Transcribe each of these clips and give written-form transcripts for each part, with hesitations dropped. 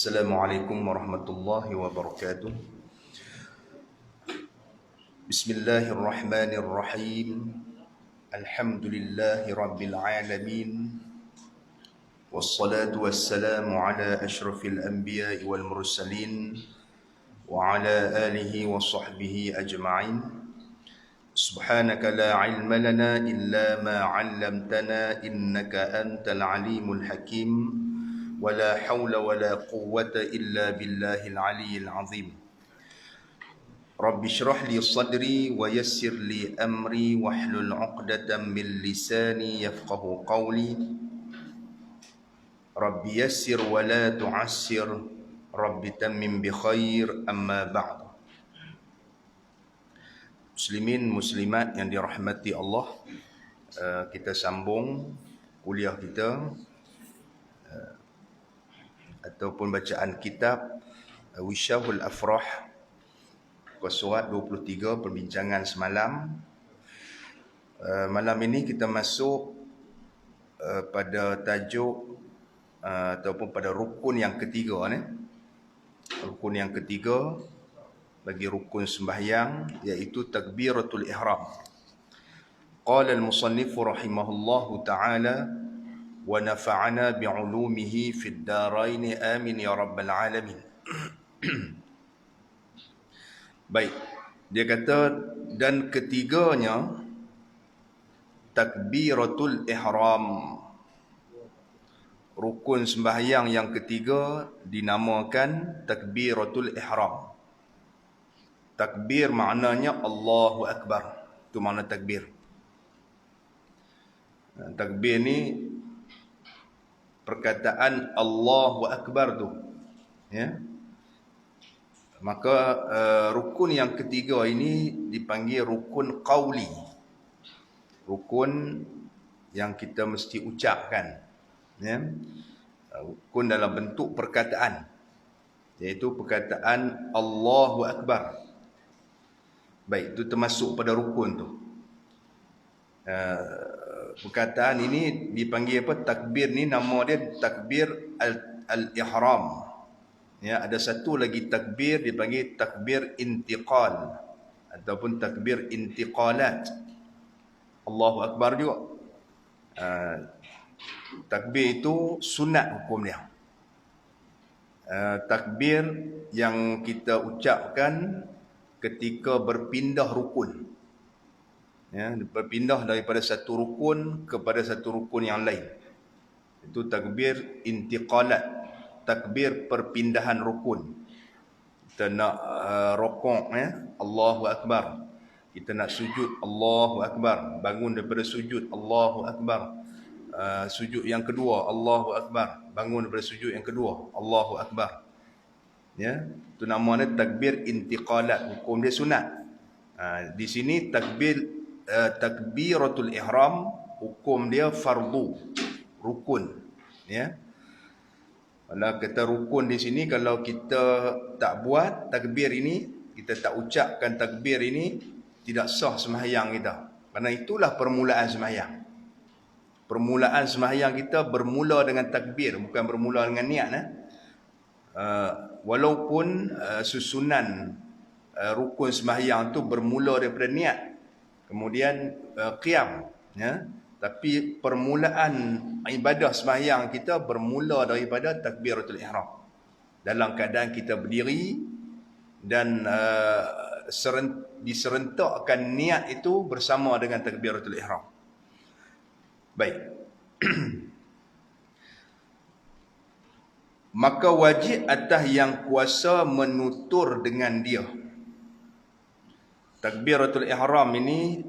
Assalamualaikum warahmatullahi wabarakatuh. Bismillahirrahmanirrahim. Alhamdulillahi rabbil alamin. Wassalatu wassalamu ala ashrafil anbiya'i wal mursalin wa ala alihi wa sahbihi ajma'in. Subhanaka la ilma lana illa ma 'allamtana innaka antal alimul hakim. ولا حول ولا قوة إلا بالله العلي العظيم رب اشرح لي صدري ويسر لي أمري واحلل عقدة من لساني يفقه قولي رب يسر ولا تعسر رب تمم بخير أما بعد. Muslimin muslimat yang dirahmati Allah, kita sambung kuliah kita ataupun bacaan kitab Wisyahul Afrah, surat 23, perbincangan semalam. Malam ini kita masuk pada tajuk ataupun pada rukun yang ketiga ni. Rukun yang ketiga bagi rukun sembahyang, iaitu takbiratul ihram. Qala al-musannif rahimahullahu ta'ala wa nafa'ana bi'ulumihi fid darain amin ya rabbal alamin. Baik, dia kata dan ketiganya takbiratul ihram. Rukun sembahyang yang ketiga dinamakan takbiratul ihram. Takbir maknanya Allahu Akbar. Itu makna takbir. Takbir ni perkataan Allahu Akbar tu, ya. Maka rukun yang ketiga ini dipanggil rukun qauli. Rukun yang kita mesti ucapkan, ya. Rukun dalam bentuk perkataan, iaitu perkataan Allahu Akbar. Baik, itu termasuk pada rukun tu. Perkataan ini dipanggil apa? Takbir ni nama dia takbir al-ihram. Ya, ada satu lagi takbir dipanggil takbir intiqal ataupun takbir intiqalat. Allahu Akbar juga. Takbir itu sunat hukum dia. Takbir yang kita ucapkan ketika berpindah rukun, ya, berpindah daripada satu rukun kepada satu rukun yang lain. Itu takbir intiqalat, takbir perpindahan rukun. Kita nak rokok, ya, Allahu Akbar. Kita nak sujud, Allahu Akbar. Bangun daripada sujud, Allahu Akbar. Sujud yang kedua, Allahu Akbar. Bangun daripada sujud yang kedua, Allahu Akbar. Ya, itu namanya takbir intiqalat, hukum dia sunat. Di sini takbiratul ihram, hukum dia fardu, rukun, ya. Kalau kata rukun di sini, kalau kita tak buat takbir ini, kita tak ucapkan takbir ini, tidak sah sembahyang kita. Karena itulah permulaan sembahyang. Permulaan sembahyang kita bermula dengan takbir, bukan bermula dengan niat, walaupun susunan rukun sembahyang tu bermula daripada niat, kemudian qiyam, ya, tapi permulaan ibadah sembahyang kita bermula daripada takbiratul ihram. Dalam keadaan kita berdiri dan diserentakkan niat itu bersama dengan takbiratul ihram. Baik. Maka wajib atas yang kuasa menutur dengan dia. Takbiratul ihram ini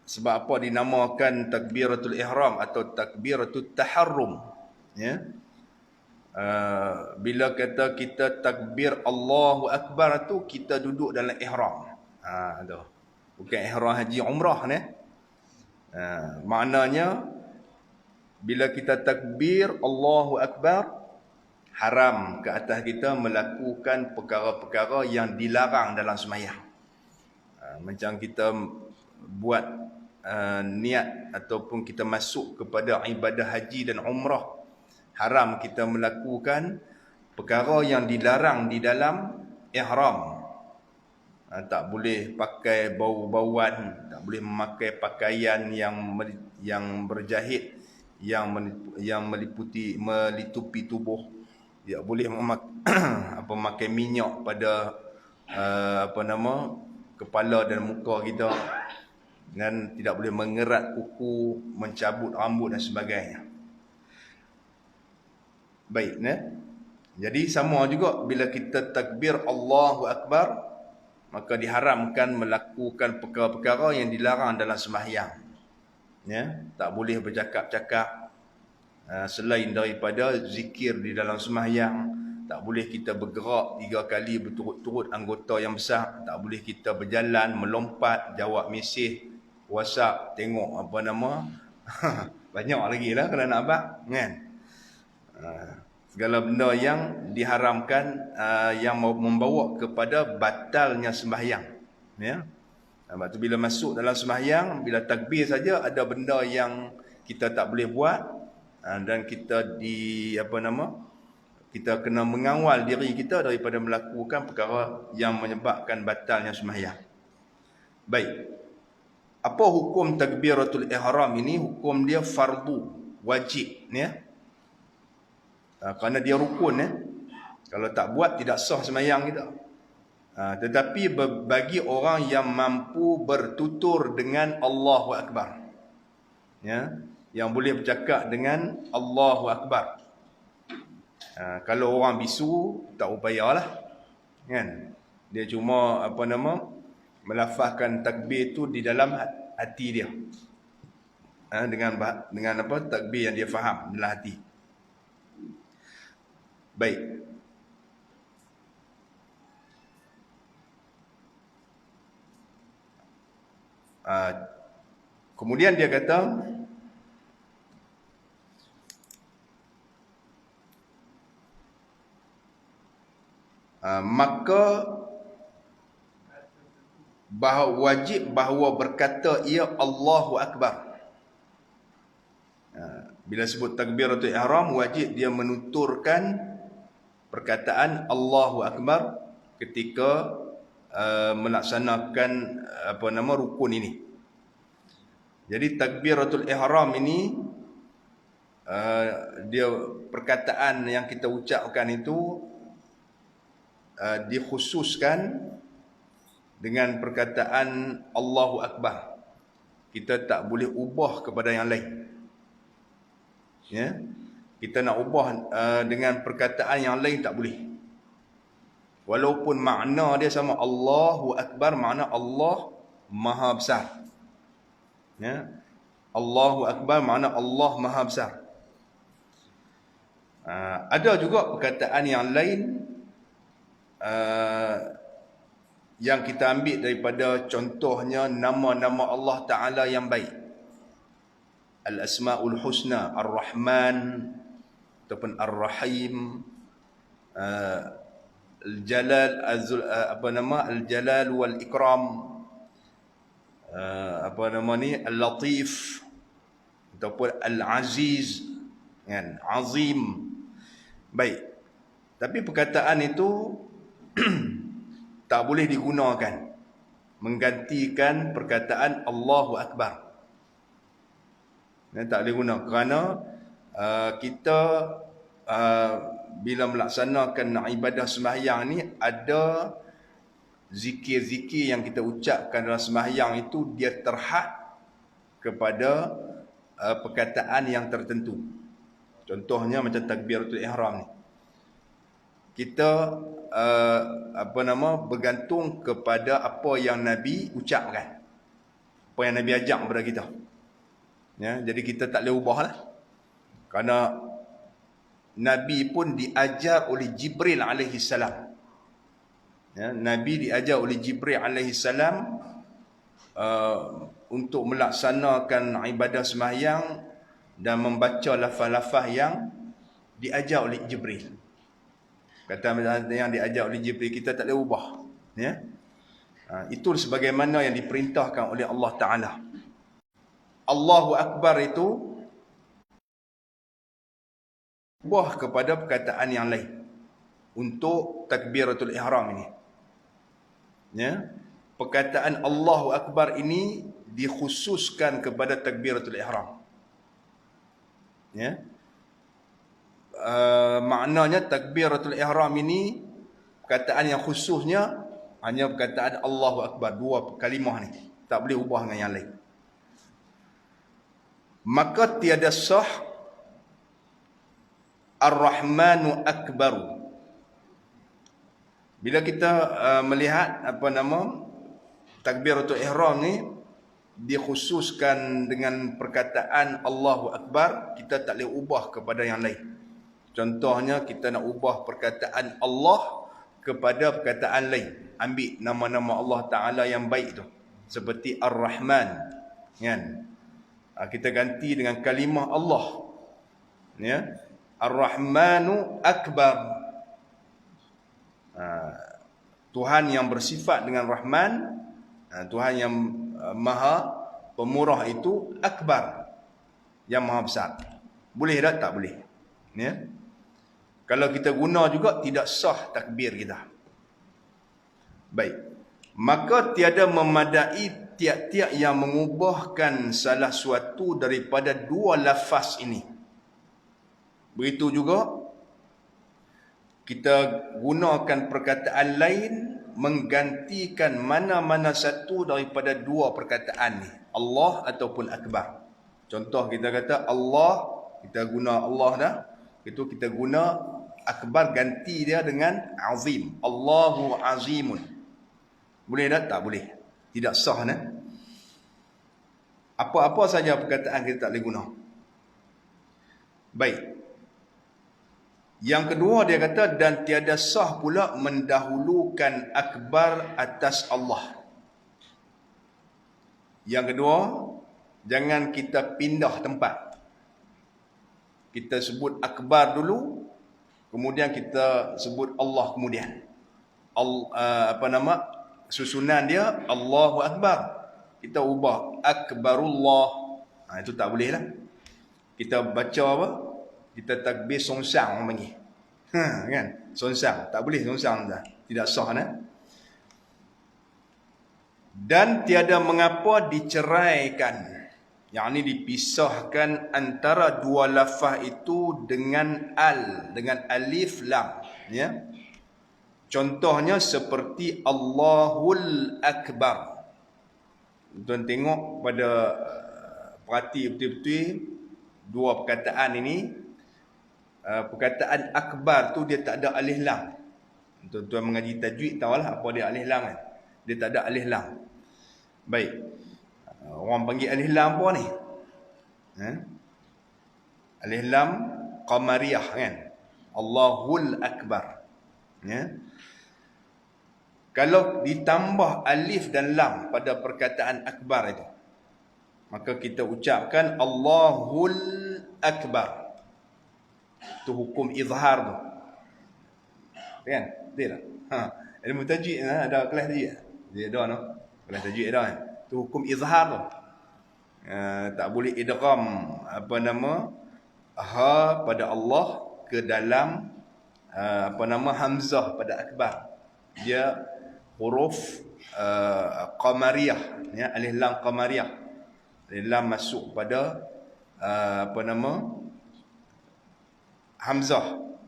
sebab apa dinamakan takbiratul ihram atau takbiratul taharrum, ya. Bila kata kita takbir Allahu Akbar tu, kita duduk dalam ihram. Tu. Bukan ihram haji umrah ni. Maknanya bila kita takbir Allahu Akbar, haram ke atas kita melakukan perkara-perkara yang dilarang dalam sembahyang. Macam kita buat niat ataupun kita masuk kepada ibadah haji dan umrah, haram kita melakukan perkara yang dilarang di dalam ihram. Tak boleh pakai bau-bauan, tak boleh memakai pakaian yang berjahit, yang melitupi tubuh. Tidak boleh memakai minyak pada kepala dan muka kita, dan tidak boleh mengerat kuku, mencabut rambut dan sebagainya. Baik, jadi sama juga bila kita takbir Allahu Akbar, maka diharamkan melakukan perkara-perkara yang dilarang dalam sembahyang. Tak boleh bercakap-cakap selain daripada zikir di dalam sembahyang. Tak boleh kita bergerak 3 kali berturut-turut anggota yang besar. Tak boleh kita berjalan, melompat, jawab mesej, WhatsApp, tengok banyak lagi lah kalau nak buat, kan? Segala benda yang diharamkan, yang membawa kepada batalnya sembahyang. Sebab tu bila masuk dalam sembahyang, bila takbir saja ada benda yang kita tak boleh buat, dan kita kita kena mengawal diri kita daripada melakukan perkara yang menyebabkan batalnya sembahyang. Baik. Apa hukum takbiratul ihram ini? Hukum dia fardu, wajib, kerana dia rukun. Kalau tak buat, tidak sah sembahyang kita. Tetapi bagi orang yang mampu bertutur dengan Allahu Akbar, yang boleh bercakap dengan Allahu Akbar. Kalau orang bisu, tak upayalah, kan? Dia cuma melafazkan takbir itu di dalam hati dia, dengan takbir yang dia faham dalam hati. Baik. Kemudian dia kata, maka wajib bahawa berkata ia Allahu Akbar. Bila sebut takbiratul ihram, wajib dia menuturkan perkataan Allahu Akbar ketika melaksanakan rukun ini. Jadi takbiratul ihram ini, dia perkataan yang kita ucapkan itu dikhususkan dengan perkataan Allahu Akbar. Kita tak boleh ubah kepada yang lain. Kita nak ubah dengan perkataan yang lain tak boleh. Walaupun makna dia sama, Allahu Akbar makna Allah Maha Besar. Allahu Akbar makna Allah Maha Besar. Ada juga perkataan yang lain yang kita ambil daripada contohnya nama-nama Allah Ta'ala yang baik. Al-Asma'ul Husna, Ar-Rahman ataupun Ar-Rahim, Al-Jalal, Al-Jalal wal Ikram, Al-Latif ataupun Al-Aziz, kan? Azim. Baik. Tapi perkataan itu tak boleh digunakan menggantikan perkataan Allahu Akbar. Tak boleh guna kerana kita bila melaksanakan ibadah sembahyang ni, ada zikir-zikir yang kita ucapkan dalam sembahyang itu dia terhad kepada perkataan yang tertentu. Contohnya macam takbiratul ihram ni, kita bergantung kepada apa yang Nabi ucapkan, apa yang Nabi ajak kepada kita. Jadi kita tak boleh ubahlah. Kerana Nabi pun diajar oleh Jibril alaihi salam. Nabi diajar oleh Jibril alaihi salam untuk melaksanakan ibadah sembahyang dan membaca lafaz-lafaz yang diajar oleh Jibril. Kata yang diajar oleh Jibril, kita tak boleh ubah. Itu sebagaimana yang diperintahkan oleh Allah Ta'ala. Allahu Akbar itu ubah kepada perkataan yang lain. untuk takbiratul ihram ini. Ya. Perkataan Allahu Akbar ini dikhususkan kepada takbiratul ihram. Ya. Maknanya takbiratul ihram ini perkataan yang khususnya hanya perkataan Allahu Akbar, dua kalimah ni. Tak boleh ubah dengan yang lain. Maka tiada sah Ar-Rahmanu Akbaru. Bila kita melihat takbiratul ihram ni dikhususkan dengan perkataan Allahu Akbar, kita tak boleh ubah kepada yang lain. Contohnya kita nak ubah perkataan Allah kepada perkataan lain. Ambil nama-nama Allah Ta'ala yang baik tu. Seperti Ar-Rahman. Kan? Kita ganti dengan kalimah Allah. Ya? Ar-Rahmanu Akbar. Tuhan yang bersifat dengan Rahman. Tuhan yang Maha Pemurah itu Akbar. Yang Maha Besar. Boleh tak? Tak boleh. Ya? Kalau kita guna juga tidak sah takbir kita. Baik. Maka tiada memadai tiap-tiap yang mengubahkan salah suatu daripada dua lafaz ini. Begitu juga kita gunakan perkataan lain menggantikan mana-mana satu daripada dua perkataan ni. Allah ataupun Akbar. Contoh kita kata Allah, kita guna Allah dah. Itu kita guna Akbar, ganti dia dengan Azim. Allahu Azimun. Boleh tak? Tak boleh. Tidak sah. Apa-apa saja perkataan kita tak boleh guna. Baik. Yang kedua dia kata, dan tiada sah pula mendahulukan Akbar atas Allah. Yang kedua, jangan kita pindah tempat. Kita sebut Akbar dulu, kemudian kita sebut Allah kemudian. Susunan dia Allahu Akbar. Kita ubah Akbarullah. Itu tak boleh lah. Kita baca apa? Kita takbir songsang orang panggil. Kan? Songsang. Tak boleh songsang dah. Tidak sah nah. Dan tiada mengapa diceraikan. Yang ini dipisahkan antara dua lafaz itu dengan dengan alif lam. Ya. Contohnya seperti Allahul Akbar. Tuan tengok pada perhati betul-betul dua perkataan ini. Perkataan Akbar tu dia tak ada alif lam. Tuan-tuan mengaji tajwid tahulah apa dia alif lam kan. Dia tak ada alif lam. Baik. Orang panggil alif lam apa ni? Alif lam qamariyah kan. Allahul Akbar. Ya. Kalau ditambah alif dan lam pada perkataan akbar itu, maka kita ucapkan Allahul Akbar. Itu hukum izhar tu. Kan? Betul tak? Ilmu tajwid ada kelas tajwid. Dia ada no. Kelas tajwid ada kan. Itu hukum izhar tu. Tak boleh idgham ha pada Allah ke dalam hamzah pada akbar. Dia huruf qamariyah, ya, alif lam qamariyah. Alif lam masuk pada hamzah,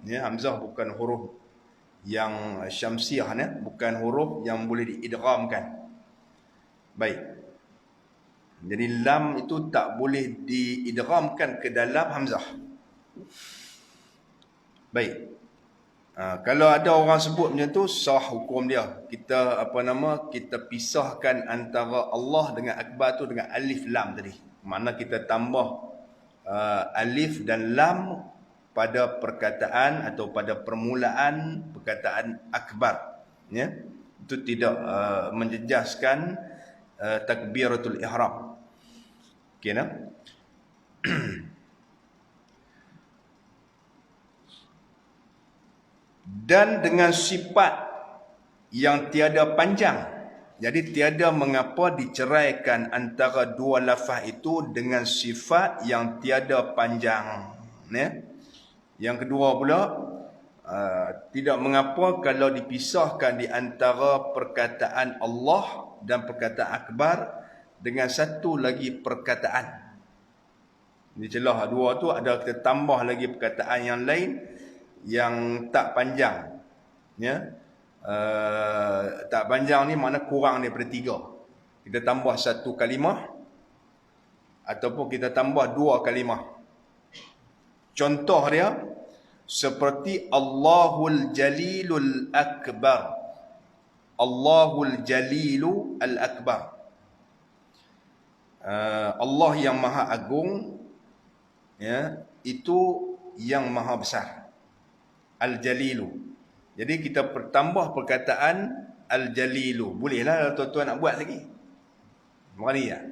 ya. Hamzah bukan huruf yang syamsiah, ya, bukan huruf yang boleh diidghamkan. Baik. Jadi lam itu tak boleh diidghamkan ke dalam hamzah. Baik. Kalau ada orang sebut macam tu, sah hukum dia. Kita kita pisahkan antara Allah dengan akbar tu dengan alif lam tadi. Mana kita tambah alif dan lam pada perkataan atau pada permulaan perkataan akbar, ya. Itu tidak menjejaskan takbiratul ihram. Okey nah. Dan dengan sifat yang tiada panjang. Jadi tiada mengapa diceraikan antara dua lafaz itu dengan sifat yang tiada panjang, ya. Yang kedua pula, tidak mengapa kalau dipisahkan di antara perkataan Allah dan perkataan akbar dengan satu lagi perkataan. Di celah dua tu ada kita tambah lagi perkataan yang lain yang tak panjang. Ya. Tak panjang ni makna kurang daripada 3. Kita tambah satu kalimah ataupun kita tambah 2 kalimah. Contoh dia seperti Allahul Jalilul Akbar. Allahul Jalilu Al-Akbar. Allah yang Maha Agung, ya, itu yang Maha Besar. Al-Jalilu. Jadi kita pertambah perkataan Al-Jalilu. Bolehlah tuan-tuan nak buat lagi. Berani tak?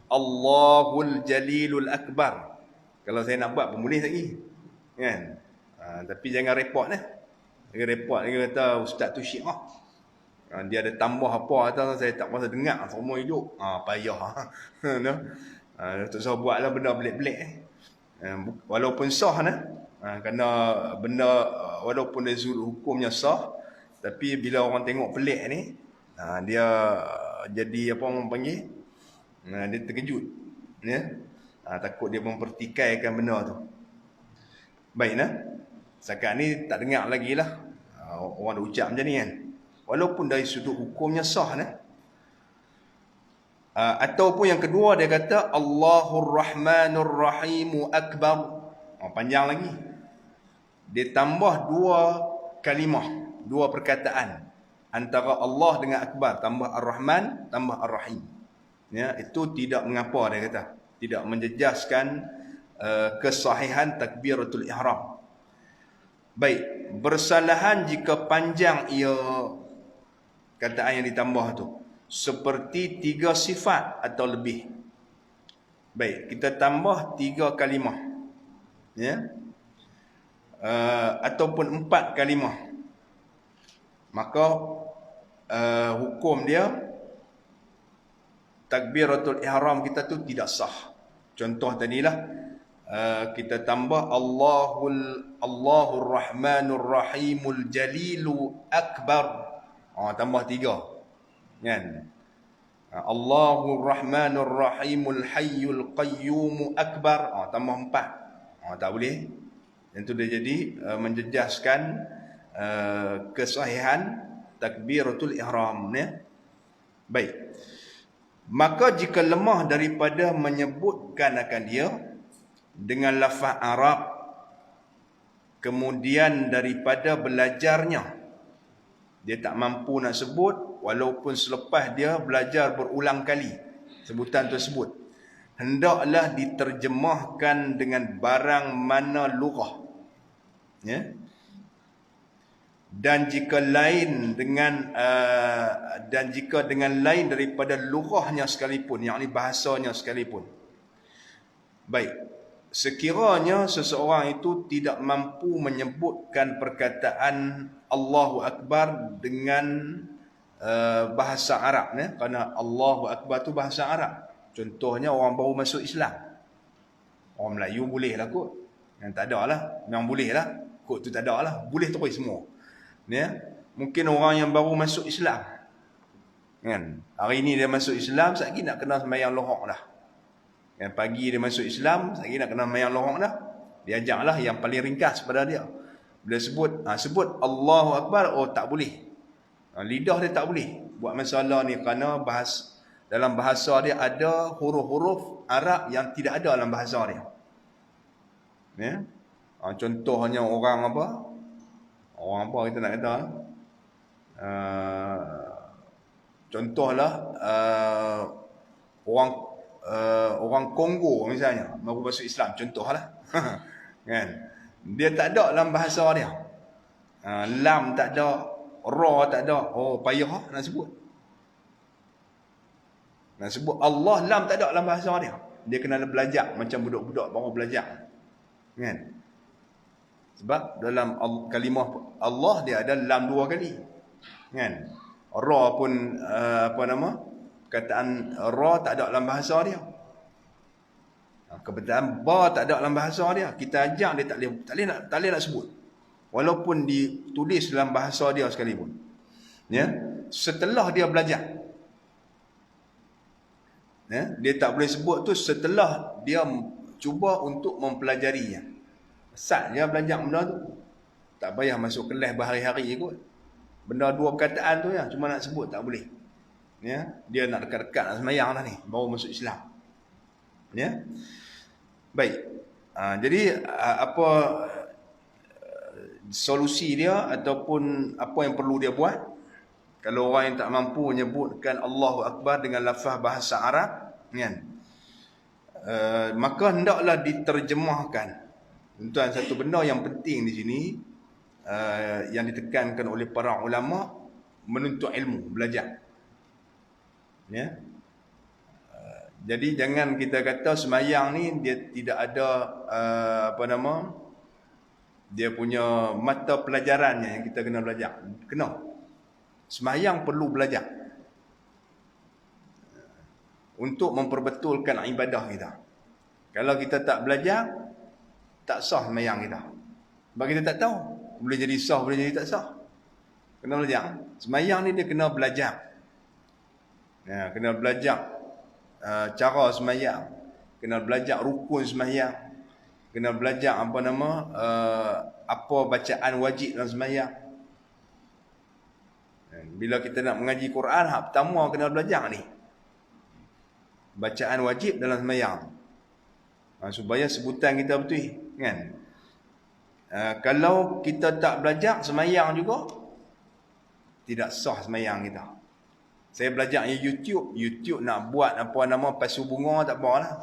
Allahul Jalilul Akbar. Kalau saya nak buat pun boleh lagi. Kan? Tapi jangan repot lah. Jangan repot. Dia kata ustaz tu syiah. Dia ada tambah apa atau saya tak masa dengar semua hidup. Payah. Tak usah buatlah benda belik-belik. Walaupun sah nah. Kerana benda walaupun dari sudut hukumnya sah, tapi bila orang tengok pelik ni, dia jadi apa orang panggil? Dia terkejut. Ya. Takut dia mempertikaikan benda tu. Baik nah. Setakat ni tak dengar lagi lah. Orang dah ucap macam ni kan. Walaupun dari sudut hukumnya sah nah. Ataupun yang kedua dia kata Allahur Rahmanur Rahimu Akbar. Panjang lagi. Dia tambah 2 kalimah, 2 perkataan antara Allah dengan Akbar, tambah Ar-Rahman, tambah Ar-Rahim. Ya, itu tidak mengapa dia kata. Tidak menjejaskan kesahihan takbiratul ihram. Baik, bersalahan jika panjang ia kataan yang ditambah tu. Seperti 3 sifat atau lebih. Baik, kita tambah 3 kalimah. Ya. Ataupun 4 kalimah. Maka hukum dia takbiratul ihram kita tu tidak sah. Contoh tadilah kita tambah Allahur Rahmanur Rahimul Jalilu Akbar. Tambah 3. Kan? Allahur Rahmanur Rahimul Hayyul Qayyum Akbar. Tambah 4. Tak boleh. Yang tu dia jadi menjejaskan kesahihan takbiratul ihram, ya. Baik. Maka jika lemah daripada menyebutkan akan dia dengan lafaz Arab, kemudian daripada belajarnya dia tak mampu nak sebut, walaupun selepas dia belajar berulang kali sebutan tersebut, hendaklah diterjemahkan dengan barang mana lughah. Ya. Dan jika dengan lain daripada lughahnya sekalipun, yakni bahasanya sekalipun. Baik, sekiranya seseorang itu tidak mampu menyebutkan perkataan Allahu Akbar dengan bahasa Arab, ya, kerana Allahu Akbar tu bahasa Arab. Contohnya orang baru masuk Islam. Orang Melayu bolehlah kot. Yang tak ada lah, memang bolehlah. Kot tu tak ada lah, boleh terus semua. Ya, mungkin orang yang baru masuk Islam, kan? Hari ni dia masuk Islam, sekejap lagi nak kena sembahyang lohok dah. Kan, pagi dia masuk Islam, sekejap lagi nak kena sembahyang lohok dah. Dia ajaklah yang paling ringkas pada dia. Bila sebut Allahu Akbar, tak boleh. Lidah dia tak boleh buat masalah ni, kerana dalam bahasa dia ada huruf-huruf Arab yang tidak ada dalam bahasa dia. Ya. Contohnya orang apa? Orang apa kita nak kata? Contohlah orang Kongo misalnya, baru masuk Islam, contohlah. Kan? Dia tak ada dalam bahasa dia. Lam tak ada, ra tak ada. Payah nak sebut. Nak sebut Allah, lam tak ada dalam bahasa dia. Dia kena belajar macam budak-budak baru belajar. Kan? Sebab dalam kalimah Allah dia ada lam 2 kali. Kan? Ra pun perkataan ra tak ada dalam bahasa dia. Kebetulan ba tak ada dalam bahasa dia. Kita ajak dia tak boleh nak sebut. walaupun ditulis dalam bahasa dia sekalipun. Ya, setelah dia belajar. Ya, dia tak boleh sebut tu setelah dia cuba untuk mempelajarinya. Asal dia belajar benda tu. Tak payah masuk kelas berhari-hari kot. Benda 2 perkataan tu ya, cuma nak sebut tak boleh. Ya, dia nak dekat-dekat nak sembahyang dah ni, baru masuk Islam. Ya. Baik. Jadi apa solusi dia ataupun apa yang perlu dia buat? Kalau orang yang tak mampu menyebutkan Allahu Akbar dengan lafaz bahasa Arab, kan? Maka hendaklah diterjemahkan. Tuan, satu benda yang penting di sini yang ditekankan oleh para ulama, menuntut ilmu, belajar. Ya. Jadi jangan kita kata sembahyang ni dia tidak ada dia punya mata pelajarannya yang kita kena belajar. Kena. Sembahyang perlu belajar untuk memperbetulkan ibadah kita. Kalau kita tak belajar, tak sah sembahyang kita. Sebab kita tak tahu, boleh jadi sah, boleh jadi tak sah. Kena belajar. Sembahyang ni dia kena belajar. Ya, kena belajar cara sembahyang, kena belajar rukun sembahyang, kena belajar apa bacaan wajib dalam sembahyang. Bila kita nak mengaji Quran, hak pertama kena belajar ni. Bacaan wajib dalam sembahyang. Supaya sebutan kita betul, kan? Kalau kita tak belajar sembahyang juga, tidak sah sembahyang kita. Saya belajar YouTube nak buat pasu bunga tak apalah.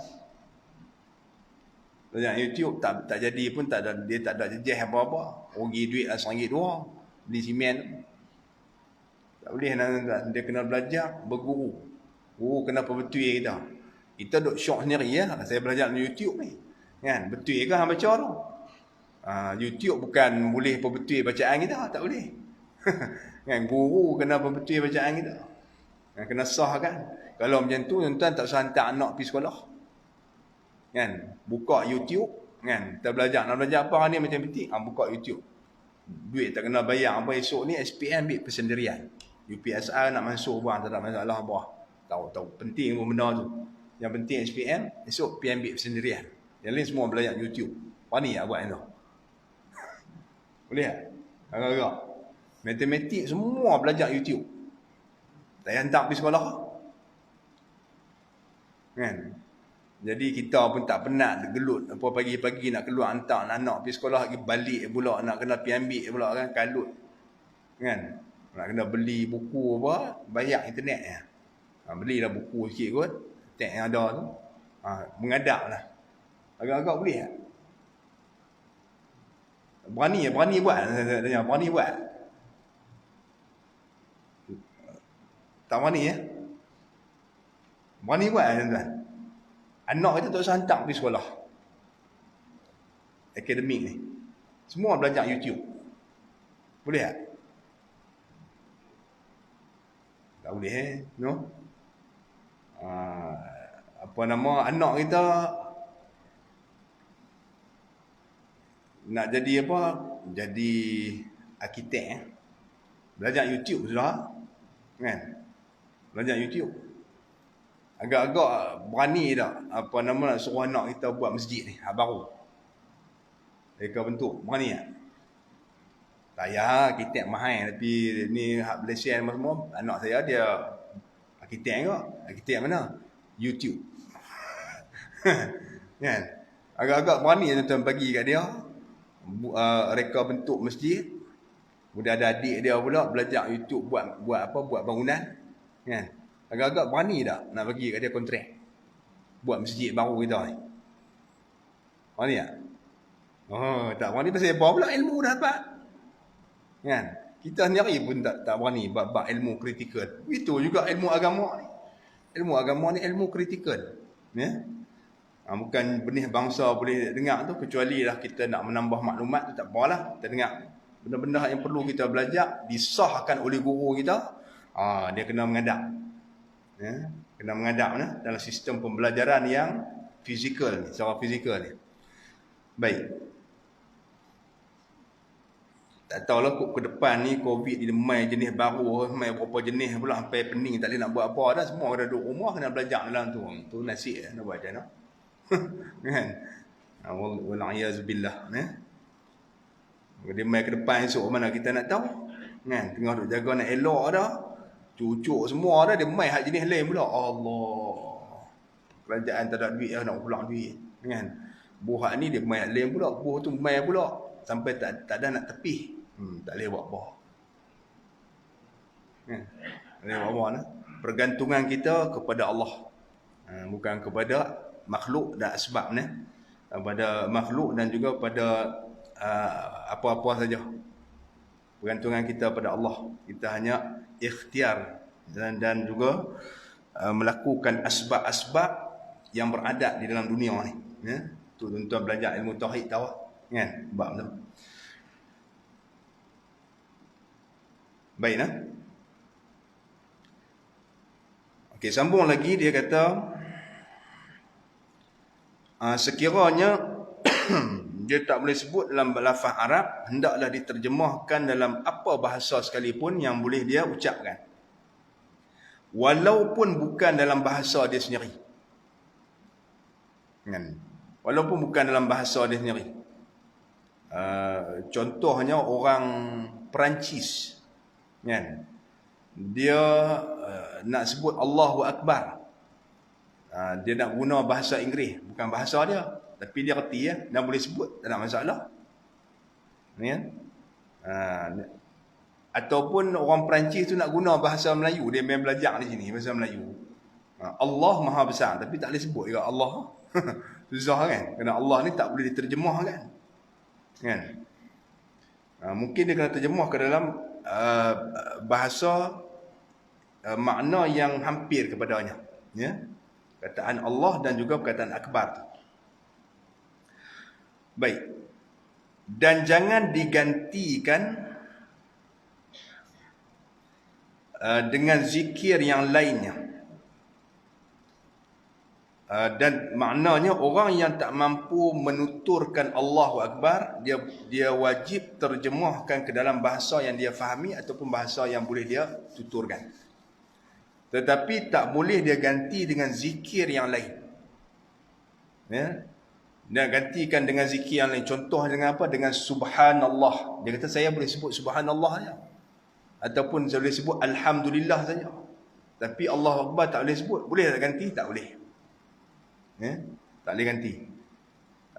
Belajar YouTube tak jadi pun dia tak ada jejeh apa-apa. Rugi duit lah RM1 2 beli simen. Tak boleh nak, dia kena belajar berguru. Guru kena perbetul kita. Kita duk syok sendiri ya. Saya belajar di YouTube ni. Kan? Betul ke hang baca tu? YouTube bukan boleh perbetul bacaan kita, tak boleh. Kan, guru kena perbetul bacaan kita. Kena sah kan. Kalau macam tu tuan-tuan tak usah hantar anak pergi sekolah. Kan? Buka YouTube, kan? Kita belajar nak belajar apa ni macam penting, buka YouTube. Duit tak kena bayar apa, esok ni SPM ambil persendirian. UPSR nak masuk buang tak ada masalah apa. Tahu penting pun benda tu. Yang penting SPM, esok pergi ambil persendirian. Yang lain semua belajar YouTube. Pani tak buat tu? Boleh tak? Agak-agak. Matematik semua belajar YouTube. Tak hantar pergi sekolah. Kan? Jadi kita pun tak penat gelut apa pagi-pagi nak keluar hantar anak pergi sekolah, lagi balik pula nak kena pergi ambil pula kan, kalut. Kan? Nak kena beli buku apa, bayar internet ya. Belilah buku sikit kot, teks yang ada tu. Mengadap lah. Agak-agak boleh tak? Berani buat. Tanya, berani buat. Tak berani ya? Berani buat tuan-tuan. Anak kita tak usah hantar pergi sekolah akademik ni. Semua belajar YouTube. Boleh tak? Tak boleh no? Anak kita nak jadi apa? Jadi arkitek. Belajar YouTube sudah. Kan? Belajar YouTube. Agak-agak berani tak nak suruh anak kita buat masjid ni, baru. Mereka bentuk, berani tak? Tak payah, arkitek mahal. Tapi ni hak Malaysia semua, anak saya dia arkitek ke? Arkitek mana? YouTube. Kan? Agak-agak berani tuan-tuan bagi kat dia. Mereka bentuk masjid. Kemudian ada adik dia pula belajar YouTube buat bangunan. Kan? Agak-agak berani tak nak bagi kat dia kontrak buat masjid baru kita ni? Berani tak? Tak berani pasal apa pula, ilmu dah dapat. Kan? Kita sendiri pun tak berani bab ilmu kritikal. Itu juga ilmu agama ni. Ilmu agama ni ilmu kritikal. Ya? Bukan benih bangsa boleh dengar tu, kecuali lah kita nak menambah maklumat tu tak apalah. Kita dengar benda-benda yang perlu kita belajar disahkan oleh guru kita. Dia kena mengadap. Ya, kena mengadap dalam sistem pembelajaran yang fizikal ni, secara fizikal ni. Baik. Tak tahulah ke depan ni COVID ni mai jenis baru, mai berapa jenis pula sampai pening tak boleh nak buat apa dah, semua kena duduk rumah kena belajar dalam tu. Tu nasib nak buat macam mana. Kan? Wallahiyazubillah ya. Dia mai ke depan esok mana kita nak tahu. Kan? Tengah duk jaga nak elok dah. Cucuk semua dah dia mai hak jenis lain pula. Allah. Kerajaan tak ada duit nak pulang duit. Kan? Buh hak ni dia mai hak lain pula, buh tu mai pula sampai tak ada nak tepih. Tak boleh buat apa. Tak boleh buat apa nah. Pergantungan kita kepada Allah. Bukan kepada makhluk dan asbab ni. Pada makhluk dan juga pada apa-apa saja. Pergantungan kita pada Allah. Kita hanya ikhtiar dan juga melakukan asbab-asbab yang beradat di dalam dunia ni. Ya. Tu tuan-tuan belajar ilmu tauhid tahu kan? Bab tu. Baik nah. Okey, sambung lagi dia kata sekiranya dia tak boleh sebut dalam lafaz Arab, hendaklah diterjemahkan dalam apa bahasa sekalipun yang boleh dia ucapkan. Walaupun bukan dalam bahasa dia sendiri. Kan? Walaupun bukan dalam bahasa dia sendiri. Contohnya orang Perancis. Kan? Dia nak sebut Allahu Akbar. Dia nak guna bahasa Inggeris, bukan bahasa dia, tapi dia reti ya, dan boleh sebut, tak ada masalah. Ya. Ataupun orang Perancis tu nak guna bahasa Melayu, dia main belajar di sini bahasa Melayu. Allah Maha Besar, tapi tak boleh sebut juga Allah. Susah kan? Kerana Allah ni tak boleh diterjemahkan. Kan? Mungkin dia kena terjemah ke dalam bahasa makna yang hampir kepadanya, ya, perkataan Allah dan juga perkataan akbar. Baik, dan jangan digantikan dengan zikir yang lainnya. Dan maknanya orang yang tak mampu menuturkan Allahu Akbar, dia wajib terjemahkan ke dalam bahasa yang dia fahami ataupun bahasa yang boleh dia tuturkan. Tetapi tak boleh dia ganti dengan zikir yang lain. Ya? Dia gantikan dengan zikir yang lain. Contoh dengan apa? Dengan subhanallah. Dia kata saya boleh sebut subhanallah saja. Ataupun saya boleh sebut alhamdulillah saja. Tapi Allahu Akbar tak boleh sebut. Boleh tak ganti? Tak boleh. Ya? Tak boleh ganti.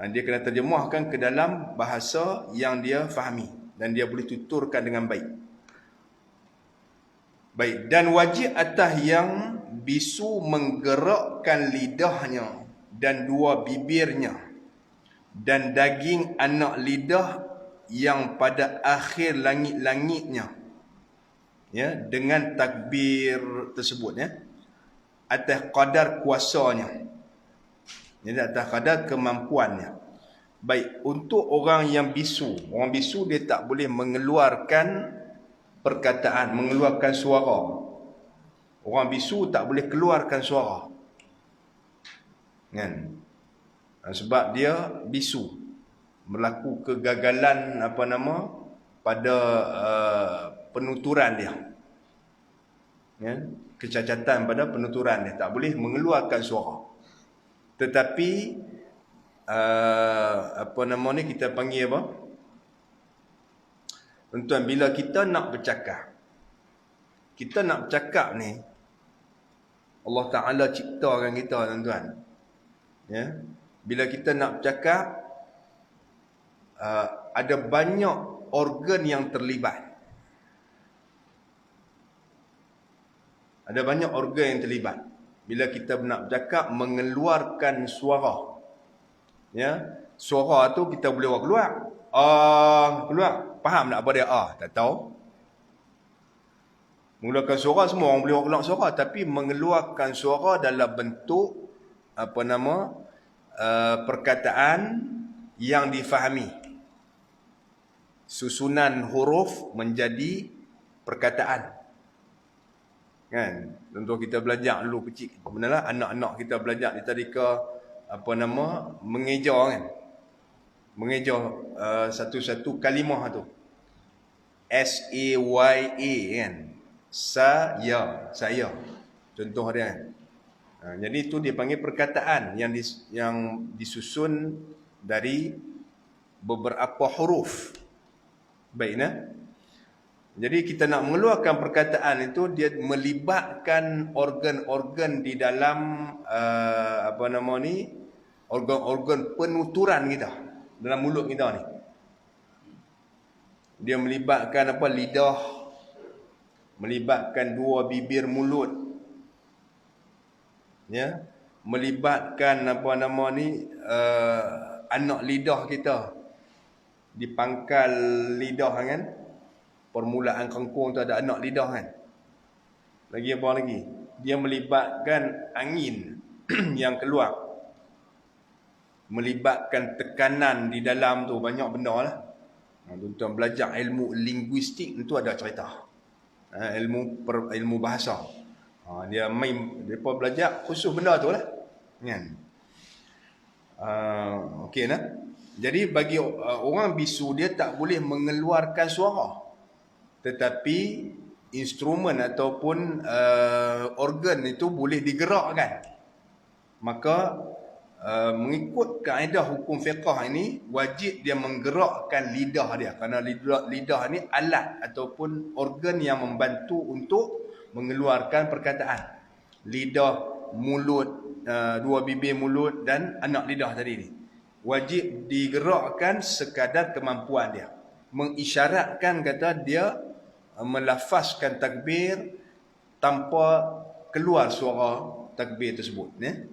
Dia kena terjemahkan ke dalam bahasa yang dia fahami dan dia boleh tuturkan dengan baik. Baik, dan wajib atas yang bisu menggerakkan lidahnya dan dua bibirnya dan daging anak lidah yang pada akhir langit-langitnya, ya, dengan takbir tersebut, ya, atas kadar kuasanya. Jadi atas kadar kemampuannya. Baik, untuk orang yang bisu. Orang bisu dia tak boleh mengeluarkan perkataan, mengeluarkan suara. Orang bisu tak boleh keluarkan suara. Kan? Sebab dia bisu. Berlaku kegagalan pada penuturan dia. Ya? Kecacatan pada penuturan dia. Tak boleh mengeluarkan suara. Tetapi kita panggil apa? Tuan-tuan, bila kita nak bercakap, ni Allah Ta'ala ciptakan kita, tuan-tuan. Ya? Bila kita nak bercakap, ada banyak organ yang terlibat. Ada banyak organ yang terlibat. Bila kita nak bercakap, mengeluarkan suara. Ya, suara tu kita boleh buat keluar. Keluar. Faham tak apa dia? Tak tahu. Mengeluarkan suara, semua orang boleh buat keluar suara. Tapi mengeluarkan suara dalam bentuk perkataan yang difahami. Susunan huruf menjadi perkataan. Kan? Tentu kita belajar dulu kecil. Benalah anak-anak kita belajar di tadika mengeja, kan? Mengeja satu-satu kalimah tu. S-A-Y-A kan. Saya. Contoh dia kan. Jadi itu dia panggil perkataan yang disusun dari beberapa huruf. Baik, nah. Jadi kita nak mengeluarkan perkataan itu, dia melibatkan organ-organ di dalam organ-organ penuturan kita dalam mulut kita ni. Dia melibatkan lidah, melibatkan dua bibir mulut, ya, melibatkan anak lidah kita di pangkal lidah kan. Permulaan kangkung tu ada anak lidah kan. Lagi apa lagi? Dia melibatkan angin yang keluar. Melibatkan tekanan di dalam tu, banyak benda lah. Tuan-tuan belajar ilmu linguistik itu ada cerita. Ilmu bahasa. Depa belajar khusus benda tu lah. Kan? Okey nah. Jadi bagi orang bisu, dia tak boleh mengeluarkan suara. Tetapi instrumen ataupun organ itu boleh digerakkan. Maka mengikut kaedah hukum fiqh ini, wajib dia menggerakkan lidah dia. Kerana lidah ni alat ataupun organ yang membantu untuk mengeluarkan perkataan. Lidah, mulut, dua bibir mulut dan anak lidah tadi ni. Wajib digerakkan sekadar kemampuan dia. Mengisyaratkan kata dia melafazkan takbir tanpa keluar suara takbir tersebut, ya.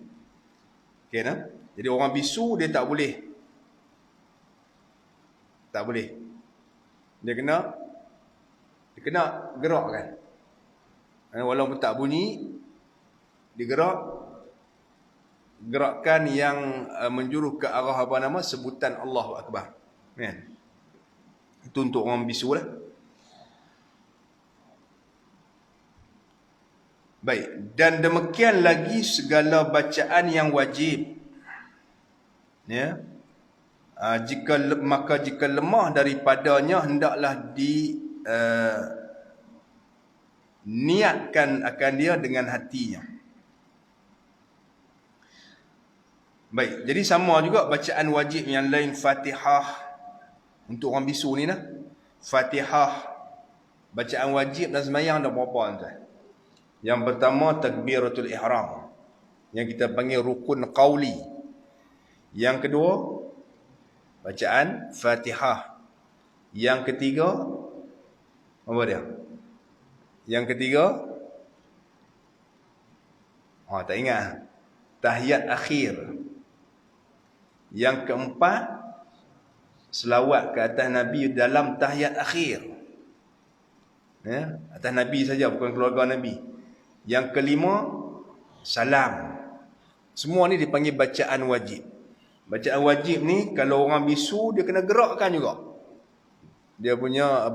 Okey nah. Jadi orang bisu dia tak boleh. Dia kena gerakkan. Walaupun tak bunyi, gerakan yang menjuru ke arah sebutan Allahu Akbar. Kan? Itu untuk orang bisu lah. Baik, dan demikian lagi segala bacaan yang wajib. Ya. Jika lemah daripadanya, hendaklah niatkan akan dia dengan hatinya. Baik, jadi sama juga bacaan wajib yang lain. Fatihah untuk orang bisu ni nah. Fatihah, bacaan wajib dan sembahyang ada berapa tuan? Yang pertama takbiratul ihram, yang kita panggil rukun qauli. Yang kedua bacaan Fatihah. Yang ketiga apa dia? Yang ketiga tak ingat. Tahiyat akhir. Yang keempat selawat ke atas Nabi dalam tahiyat akhir. Ya, atas Nabi saja, bukan keluarga Nabi. Yang kelima salam. Semua ni dipanggil bacaan wajib. Bacaan wajib ni kalau orang bisu dia kena gerakkan juga. Dia punya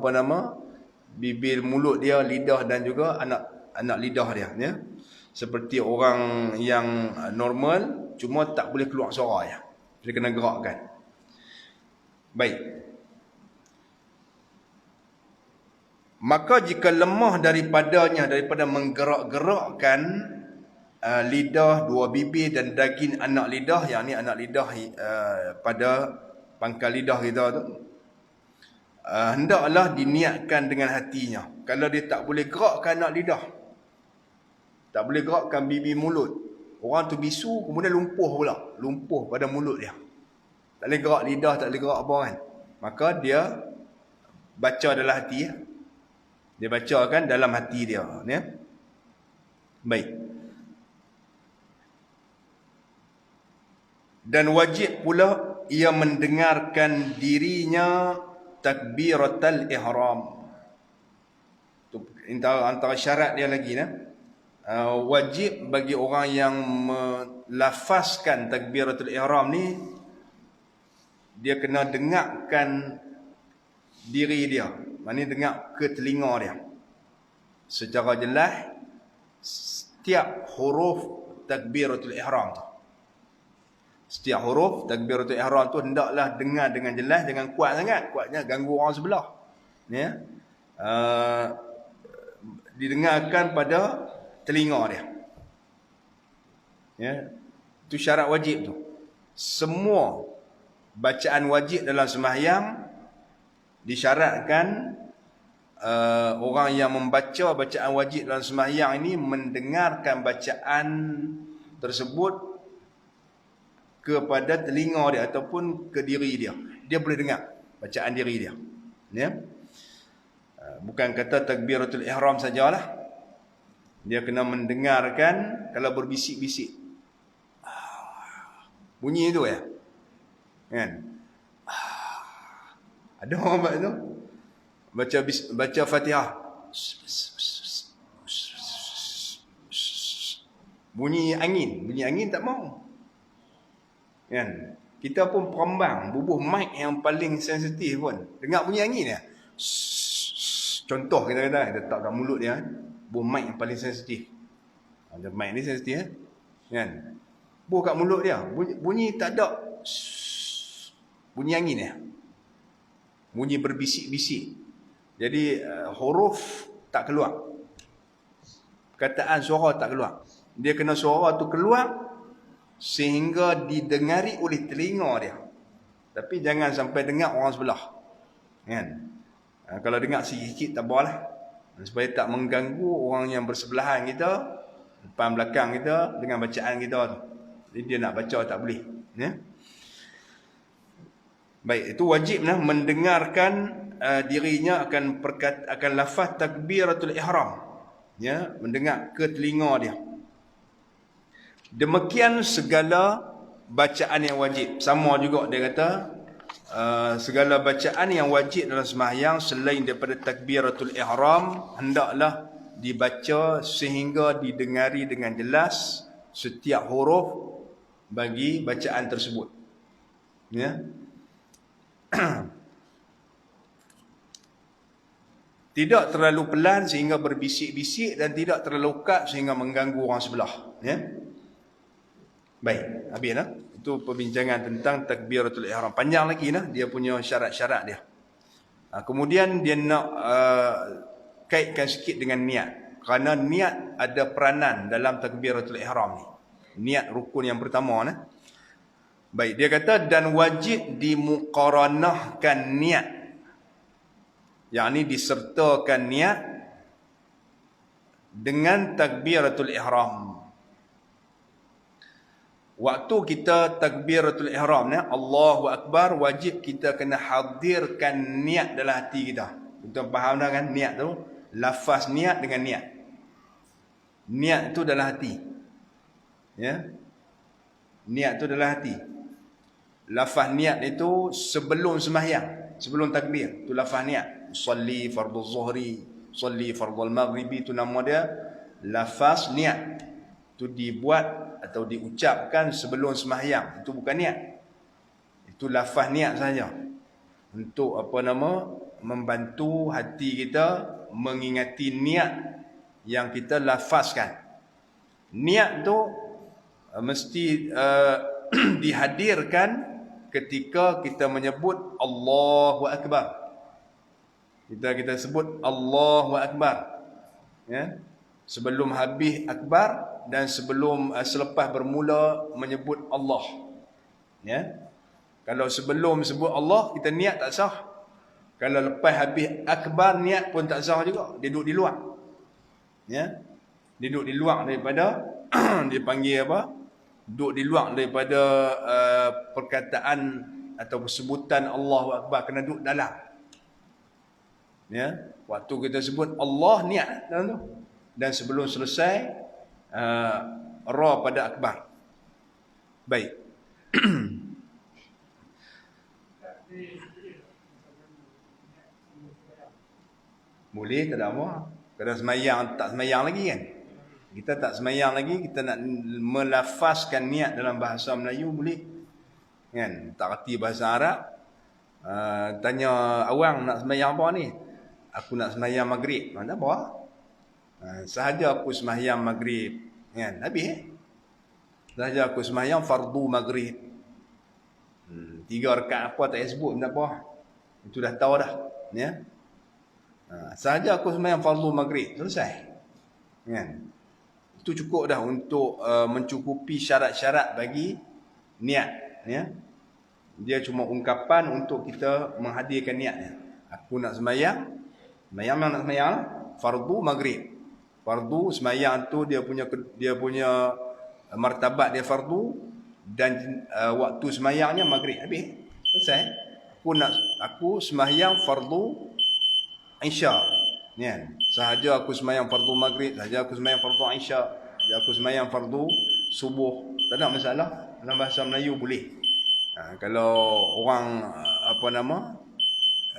bibir mulut dia, lidah dan juga anak lidah dia, ya. Seperti orang yang normal, cuma tak boleh keluar suara ya. Dia kena gerakkan. Baik. Maka jika lemah daripada menggerak-gerakkan lidah, dua bibir dan daging anak lidah, yang ni anak lidah pada pangkal lidah kita tu, hendaklah diniatkan dengan hatinya. Kalau dia tak boleh gerakkan anak lidah, tak boleh gerakkan bibir mulut, orang tu bisu, kemudian lumpuh pada mulut dia, tak boleh gerak lidah, tak boleh gerak apa kan, maka dia baca dalam hati ya. Dia bacakan dalam hati dia, ya. Baik. Dan wajib pula ia mendengarkan dirinya takbiratul ihram. Itu antara syarat dia lagi, nah. Wajib bagi orang yang melafazkan takbiratul ihram ni, dia kena dengarkan diri dia. Maknanya dengar ke telinga dia secara jelas setiap huruf takbiratul ihram tu. Setiap huruf takbiratul ihram tu hendaklah dengar dengan jelas, jangan kuat sangat, kuatnya ganggu orang sebelah. Ya. didengarkan pada telinga dia. Ya, itu syarat wajib tu. Semua bacaan wajib dalam sembahyang disyaratkan orang yang membaca bacaan wajib dalam sembahyang ini mendengarkan bacaan tersebut kepada telinga dia ataupun ke diri dia. Dia boleh dengar bacaan diri dia. Ya. Bukan kata takbiratul ihram sajalah. Dia kena mendengarkan kalau berbisik-bisik. Bunyi itu ya. Kan? Ada orang buat tu. Baca Fatihah. Bunyi angin tak mau. Kan? Kita pun perambang, bubuh mic yang paling sensitif pun. Dengar bunyi angin ya. Contoh kita letak kat mulut dia, bubuh mic yang paling sensitif. Ada mic ni sensitif kan? Bubuh kat mulut dia, bunyi tak ada. Bunyi angin ya. Bunyi berbisik-bisik. Jadi huruf tak keluar. Perkataan suara tak keluar. Dia kena suara tu keluar sehingga didengari oleh telinga dia. Tapi jangan sampai dengar orang sebelah. Kan? Kalau dengar sikit-sikit tak apalah. Supaya tak mengganggu orang yang bersebelahan kita, depan belakang kita dengan bacaan kita tu. Jadi dia nak baca tak boleh. Ya? Baik, itu wajib mendengarkan dirinya akan lafaz takbiratul ihram. Ya, mendengar ke telinga dia. Demikian segala bacaan yang wajib. Sama juga dia kata segala bacaan yang wajib dalam sembahyang selain daripada takbiratul ihram hendaklah dibaca sehingga didengari dengan jelas setiap huruf bagi bacaan tersebut. Ya. Tidak terlalu pelan sehingga berbisik-bisik dan tidak terlalu lekat sehingga mengganggu orang sebelah. Ya. Baik, habis lah. Itu perbincangan tentang takbiratul ihram. Panjang lagi lah dia punya syarat-syarat dia. Kemudian dia nak kaitkan sikit dengan niat. Kerana niat ada peranan dalam takbiratul ihram ni. Niat rukun yang pertama nah. Baik, dia kata dan wajib dimuqaranahkan niat. Yakni disertakan niat dengan takbiratul ihram. Waktu kita takbiratul ihram ni, Allahu Akbar, wajib kita kena hadirkan niat dalam hati kita. Kita faham dah kan niat tu? Lafaz niat dengan niat. Niat tu dalam hati. Ya. Niat tu dalam hati. Lafaz niat itu sebelum sembahyang, sebelum takbir. Tu lafaz niat. Salli fardhu zuhri, salli fardhu maghribi, tu nama dia lafaz niat. Itu dibuat atau diucapkan sebelum sembahyang. Itu bukan niat. Itu lafaz niat saja. Untuk membantu hati kita mengingati niat yang kita lafazkan. Niat tu mesti dihadirkan ketika kita menyebut Allahu Akbar. Kita sebut Allahu Akbar. Ya. Sebelum habis akbar dan selepas bermula menyebut Allah. Ya. Kalau sebelum sebut Allah kita niat tak sah. Kalau lepas habis akbar niat pun tak sah juga. Dia duduk di luar. Ya. Dia duduk di luar daripada dia panggil apa? Duduk di luar daripada perkataan atau sebutan Allahu Akbar, kena duduk dalam. Ya. Waktu kita sebut Allah niat dalam tu. Dan sebelum selesai ra pada akbar. Baik. Boleh, tak ada apa. Kadang semayang, tak semayang lagi kan. Kita tak semayang lagi, kita nak melafazkan niat dalam bahasa Melayu boleh. Kan? Tak reti bahasa Arab. Tanya awang nak semayang apa ni? Aku nak semayang maghrib. Tak apa. Sahaja aku sembahyang maghrib kan, habis sahaja aku sembahyang fardu maghrib 3 rakaat apa tak sebut tak apa, itu dah tahu dah ya. Sahaja aku sembahyang fardu maghrib, selesai. Kan? Itu cukup dah untuk mencukupi syarat-syarat bagi niat. Ya? Dia cuma ungkapan untuk kita menghadirkan niatnya. Aku nak sembahyang, sembahyang memang nak sembahyang lah. Fardu maghrib. Fardu sembahyang tu dia punya martabat dia fardu, dan waktu sembahyangnya maghrib. Habis. Selesai. Aku sembahyang fardu Isya. Ya. Sahaja aku sembahyang fardu maghrib, sahaja aku sembahyang fardu Isya, sahaja aku sembahyang fardu subuh. Tak ada masalah. Dalam bahasa Melayu boleh. Kalau orang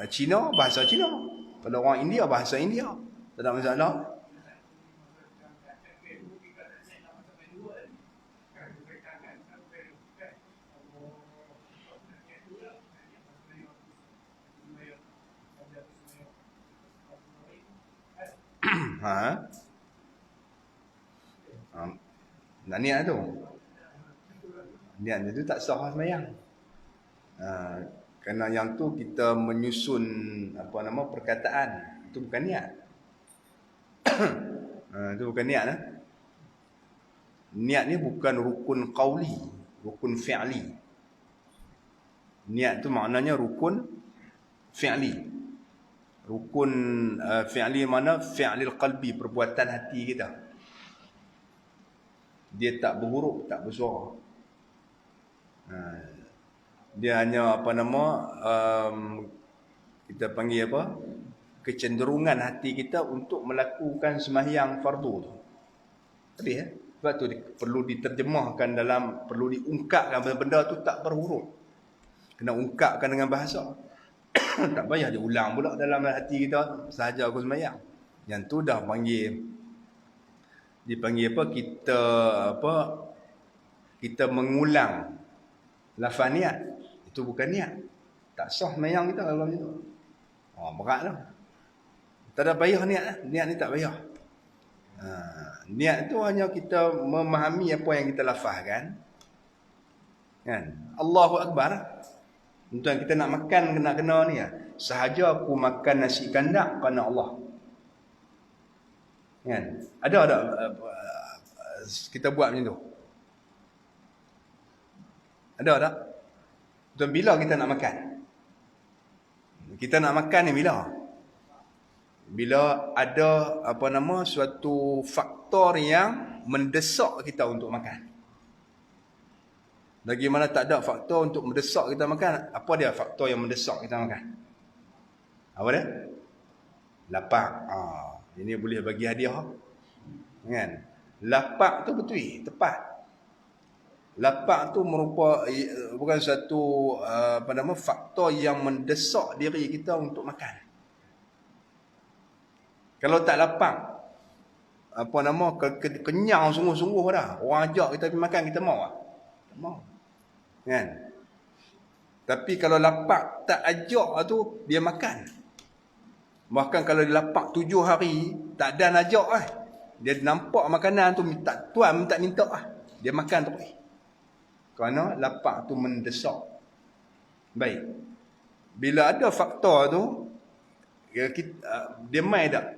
Cina, bahasa Cina. Kalau orang India, bahasa India. Tak ada masalah. Nak niat tu. Niat tu tak sah sembahyang. Kerana yang tu kita menyusun perkataan. Itu bukan niat. Itu bukan niat lah. Niat ni bukan rukun qauli, rukun fi'li. Niat tu maknanya rukun fi'li. Rukun fi'li mana? Fi'lil qalbi, perbuatan hati kita. Dia tak berhuruf, tak bersuara. Dia hanya kita panggil apa? Kecenderungan hati kita untuk melakukan sembahyang fardu tu. Tapi sebab tu perlu diterjemahkan perlu diungkapkan benda tu tak berhuruf. Kena ungkapkan dengan bahasa. Tak payah diulang pula dalam hati kita, sahaja aku sembahyang. Yang tu dah dipanggil apa? Kita mengulang lafaz niat. Itu bukan niat. Tak sah sembahyang kita kalau macam tu. Berat lah. Tak ada payah niat lah. Niat ni tak payah. Niat tu hanya kita memahami apa yang kita lafazkan. Kan? Allahu Akbar. Untuk yang kita nak makan kena ni ya. Sahaja aku makan nasi kandak kerana Allah. Kan? Ada kita buat macam tu. Ada tak? Dan bila kita nak makan? Kita nak makan ni bila? Bila ada suatu faktor yang mendesak kita untuk makan. Bagaimana tak ada faktor untuk mendesak kita makan? Apa dia faktor yang mendesak kita makan? Apa dia? Lapar. Ini boleh bagi hadiah. Kan? Lapar tu betul, tepat. Lapar tu bukan satu faktor yang mendesak diri kita untuk makan. Kalau tak lapar, kenyang sungguh-sungguh dah. Orang ajak kita pergi makan, kita mau tak? Tak mau. Kan? Tapi kalau lapar tak ajak tu, dia makan. Bahkan kalau dia lapar 7 hari, tak ada nak ajak dia nampak makanan tu, tuan minta dia makan terus. Kerana lapar tu mendesak. Baik. Bila ada faktor tu, dia mai tak?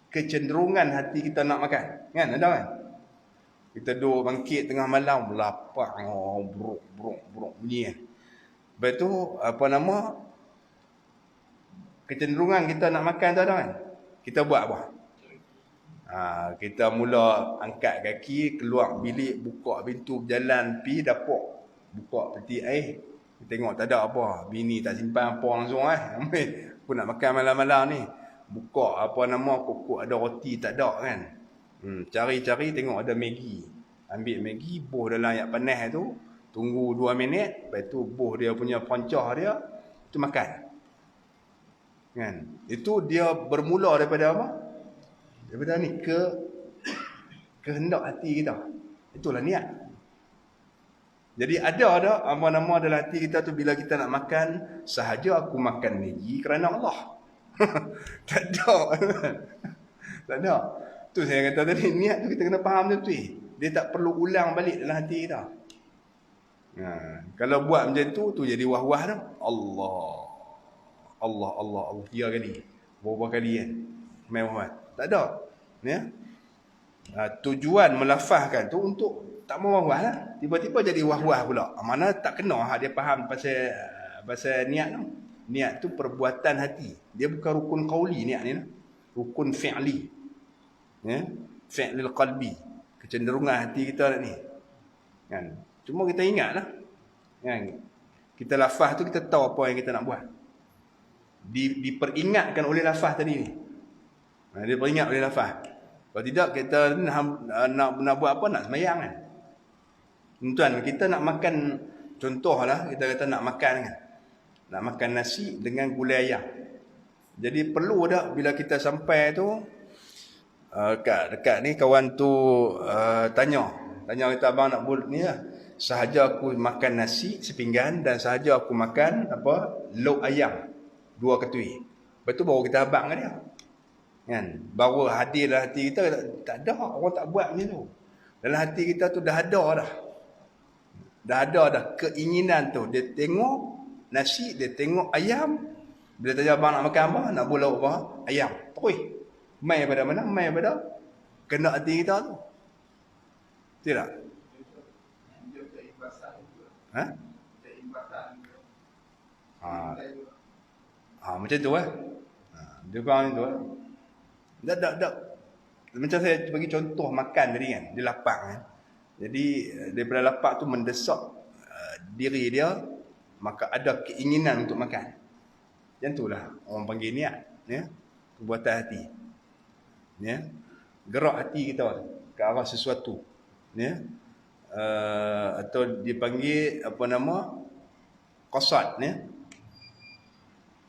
Kecenderungan hati kita nak makan. Kan? Ada kan? Kita duduk bangkit tengah malam, lapar, brok bunyi kan. Lepas tu, kecenderungan kita nak makan tu ada kan? Kita buat apa? Kita mula angkat kaki, keluar bilik, buka pintu, berjalan pergi dapur, buka peti air, tengok tak ada apa, bini tak simpan apa langsung aku nak makan malam-malam ni, buka kokok ada roti tak ada kan, cari-cari tengok ada Maggi, ambil Maggi, buh dalam air panas tu, tunggu 2 minit, lepas tu buh dia punya pancah dia, tu makan kan. Itu dia bermula daripada apa? Daripada ni kehendak hati kita. Itulah niat. Jadi ada dalam hati kita tu, bila kita nak makan, sahaja aku makan Maggi kerana Allah. Tak ada. Tak ada. Tu saya kata tadi, niat tu kita kena faham tu. Dia tak perlu ulang balik dalam hati kita. Kalau buat macam tu jadi wah-wah tu. Allah. Allah, Allah, Allah 3 kali. Berapa kali kan? Mai Muhammad. Tak ada. Ya. Tujuan melafazkan tu untuk tak mau wah-wah lah. Tiba-tiba jadi wah-wah pula. Mana tak kena dia faham pasal niat tu. Niat tu perbuatan hati. Dia bukan rukun qauli niat ni. Rukun fi'li. Ya. Fi'lil qalbi. Kecenderungan hati kita ni. Kan? Cuma kita ingatlah. Kan? Kita lafaz tu kita tahu apa yang kita nak buat. Diperingatkan oleh lafaz tadi ni. Dia peringat oleh lafaz. Kalau tidak kita nak buat apa? Nak semayang kan. Tuan, kita nak makan, contohlah kita kata nak makan kan. Nak makan nasi dengan gulai ayam. Jadi perlu dah bila kita sampai tu dekat ni kawan tu tanya kita, abang nak buat ni lah. Sahaja aku makan nasi sepinggan dan sahaja aku makan lauk ayam 2 ketui. Lepas tu baru kita abang dengan dia. Kan? Baru hadir dalam hati kita, tak ada orang tak buat macam tu. Dalam hati kita tu dah ada dah. Dah ada dah keinginan tu. Dia tengok nasi, dia tengok ayam. Bila tanya abang nak makan apa, nak buat lauk apa? Ayam. Terus. Mai pada mana? Mai pada kena hati kita tu. Tidak? Ha? Macam tu lah. Dia faham tu lah. Tak. Macam saya bagi contoh makan tadi kan. Dia lapar kan. Jadi daripada lapar tu mendesak diri dia, maka ada keinginan untuk makan. Macam tu lah orang panggil niat. Ya? Perbuatan hati. Ya? Gerak hati kita ke arah sesuatu. Ya? Atau dipanggil qasad. Ya?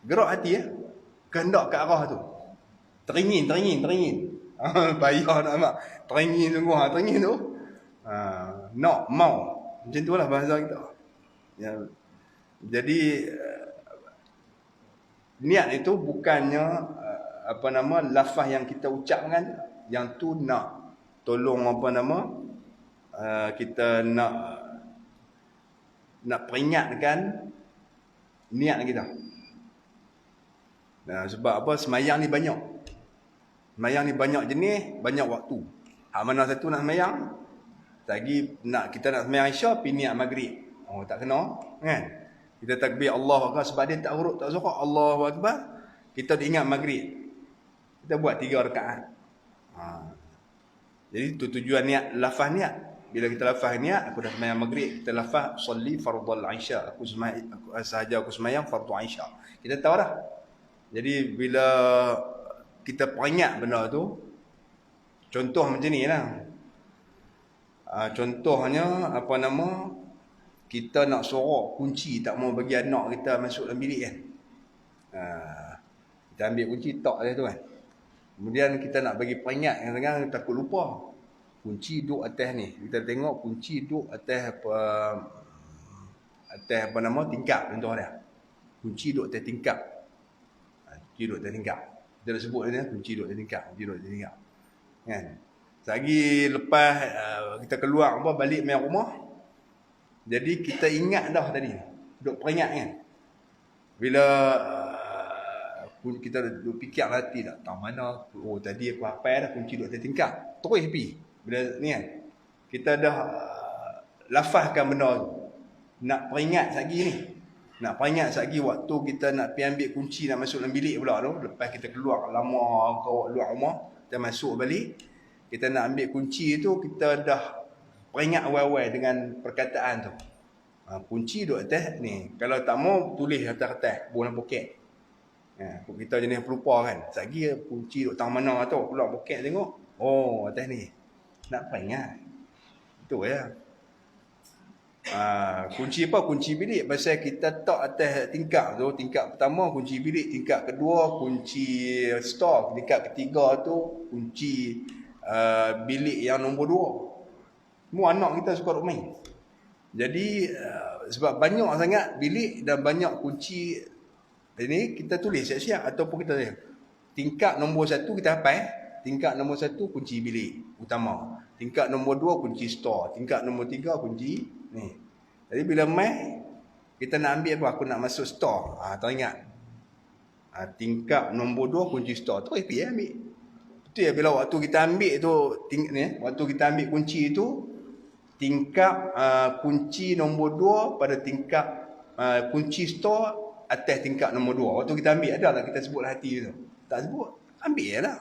Gerak hati ya. Kehendak ke arah tu. Teringin. Payah nak mak. Teringin sungguh. Teringin tu. Nak, mau. Macam tu lah bahasa kita. Ya. Jadi, niat itu bukannya, lafaz yang kita ucapkan. Yang tu nak tolong, kita nak peringatkan niat kita. Sebab apa? Semayang ni banyak. Semayang ni banyak jenis, banyak waktu. Mana satu nak semayang? Kita nak semayang Isya, pergi niat maghrib. Tak kena. Kan? Kita takbir Allah Akbar sebab dia tak huruf, tak surat. Allahu Akbar. Kita ingat maghrib. Kita buat 3 rakaat. Jadi tu tujuan niat, lafaz niat. Bila kita lafaz niat, aku dah semayang maghrib. Kita lafaz, salli fardal Isya. Aku semayang fardal Isya. Kita tahu dah. Jadi bila kita peringat benda tu, contoh macam ni lah. Contohnya kita nak sorok kunci, tak mau bagi anak kita masuk dalam bilik kan. Kita ambil kunci tok dia tu kan. Kemudian kita nak bagi peringat, kadang-kadang takut lupa. Kunci duduk atas ni. Kita tengok kunci duduk atas tingkap contoh dia. Kunci duduk atas tingkap. Kunci duduk atas tingkap. Kita dah sebut dia kunci duduk atas tingkap. Kunci duduk atas tingkap. Kan? Selagi lepas kita keluar balik main rumah. Jadi kita ingat dah tadi. Duduk peringat kan. Bila kita duduk fikir hati dah. Tahu mana. Tadi aku hafal dah kunci duduk atas tingkap. Terus pergi. Bila ni kan. Kita dah lafazkan benda tu. Nak peringat lagi ni. Nak peringat lagi waktu kita nak pergi ambil kunci nak masuk dalam bilik pula tu. Lepas kita keluar lama keluar rumah. Kita masuk balik. Kita nak ambil kunci tu. Kita dah peringat awal-awal dengan perkataan tu. Kunci duduk atas ni. Kalau tak mau tulis atas-atas. Buang dalam poket. Kita jenis pelupa kan. Lagi kunci duduk tang mana tu. Keluar poket tengok. Oh atas ni. Nak peringat. Itu ya. Kunci apa? Kunci bilik. Pasal kita tak atas tingkap tu. Tingkap pertama kunci bilik. Tingkap kedua kunci store. Tingkap ketiga tu kunci bilik yang nombor 2. Semua anak kita suka duk main. Jadi sebab banyak sangat bilik dan banyak kunci ini, kita tulis siap-siap. Ataupun kita tingkap nombor 1 kita hafal. Tingkap nombor 1 kunci bilik utama. Tingkap nombor 2 kunci store. Tingkap nombor 3 kunci ni. Jadi bila mai kita nak ambil apa? Aku nak masuk store. Teringat. tingkap nombor 2 kunci store tu pergi ambil. Betul ya, bila waktu kita ambil tu waktu kita ambil kunci tu, tingkap kunci nombor 2 pada tingkap kunci store atas tingkap nombor 2. Waktu kita ambil, ada tak kita sebut hati tu? Tak sebut. Ambil je lah.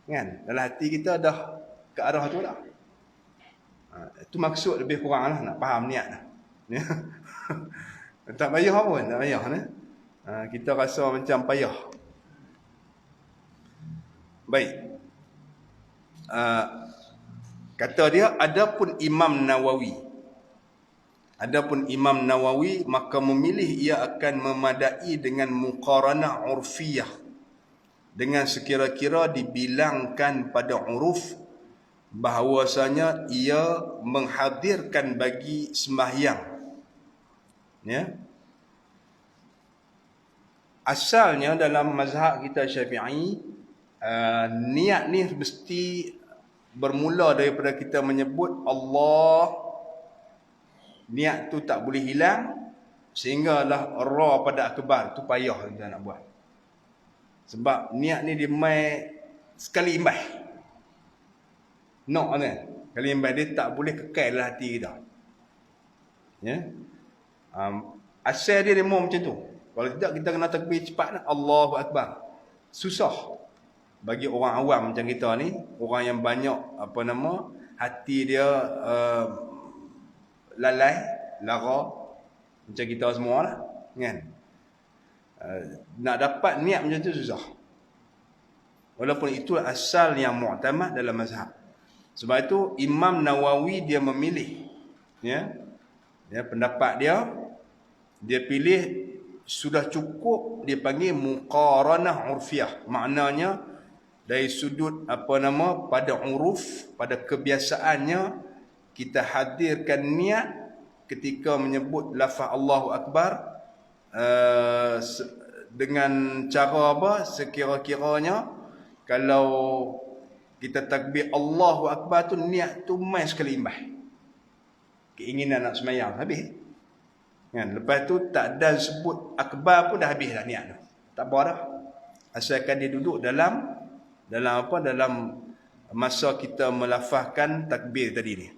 Kan? Dalam hati kita dah ke arah tu lah. Itu maksud lebih kurang lah, nak faham niat lah. Tak payah pun, tak payah. Kita rasa macam payah. Baik. Kata dia, adapun Imam Nawawi maka memilih ia akan memadai dengan muqaranah urfiyah, dengan sekira-kira dibilangkan pada uruf bahawasanya ia menghadirkan bagi sembahyang. Ya. Asalnya dalam mazhab kita Syafi'i, niat ni mesti bermula daripada kita menyebut Allah. Niat tu tak boleh hilang sehinggalah ra pada akbar tu payah kita nak buat. Sebab niat ni dia mai sekali imbas. Nak kan? Sekali imbas dia tak boleh kekal dalam hati kita. Ya. Asal dia mau macam tu. Kalau tidak kita kena takbir cepat, Allahu Akbar. Susah bagi orang awam macam kita ni, orang yang banyak hati dia lalai, lara macam kita semua lah, kan? Nak dapat niat macam tu susah. Walaupun itu asal yang mu'tamad dalam mazhab. Sebab itu Imam Nawawi dia memilih, ya, pendapat dia pilih sudah cukup dia panggil muqaranah urfiyah. Maknanya dari sudut pada uruf, pada kebiasaannya, kita hadirkan niat ketika menyebut lafaz Allahu Akbar dengan cara apa? Sekira-kiranya kalau kita takbir Allahu Akbar tu, niat tu mai sekali imbas. Keinginan nak semayang habis. Kan? Lepas tu tak ada sebut akbar pun dah habis dah niat tu. Tak apa dah. Asalkan dia duduk dalam masa kita melafazkan takbir tadi ni.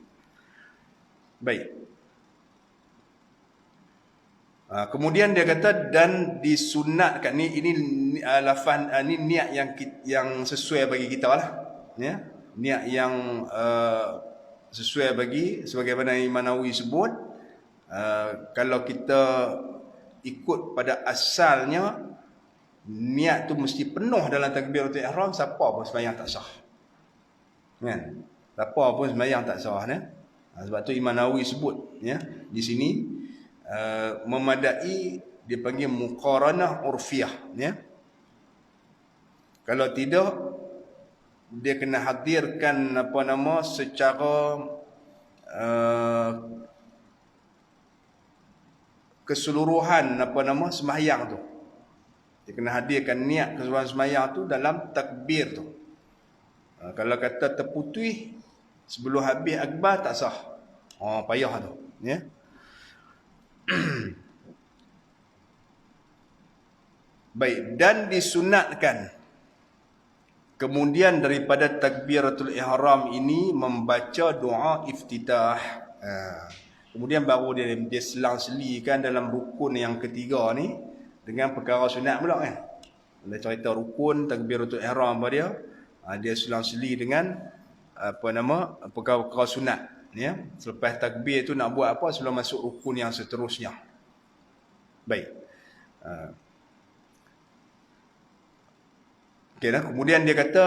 Baik. Kemudian dia kata dan disunatkan ini lafaz ni niat yang sesuai bagi kita lah, ya. Niat yang sesuai bagi, sebagaimana Imam Nawawi sebut, kalau kita ikut pada asalnya, niat tu mesti penuh dalam takbiratul ihram, siapa pun sembahyang tak sah. Kan? Siapa pun sembahyang tak sah, ya. Sebab tu Imam Nawawi sebut, ya, di sini memadai dia panggil muqaranah urfiyah, ya. Kalau tidak dia kena hadirkan secara keseluruhan sembahyang tu. Dia kena hadirkan niat keseluruhan sembahyang tu dalam takbir tu. Kalau kata terputus sebelum habis akbar tak sah. Payah tu, ya. Baik, dan disunatkan kemudian daripada takbiratul ihram ini membaca doa iftitah. Kemudian baru dia selang-selikan dalam rukun yang ketiga ni dengan perkara sunat pula, kan. Dia cerita rukun takbiratul ihram pada dia selang-seli dengan perkara-perkara sunat, ya. Selepas takbir tu nak buat apa sebelum masuk rukun yang seterusnya. Baik. Okay, kemudian dia kata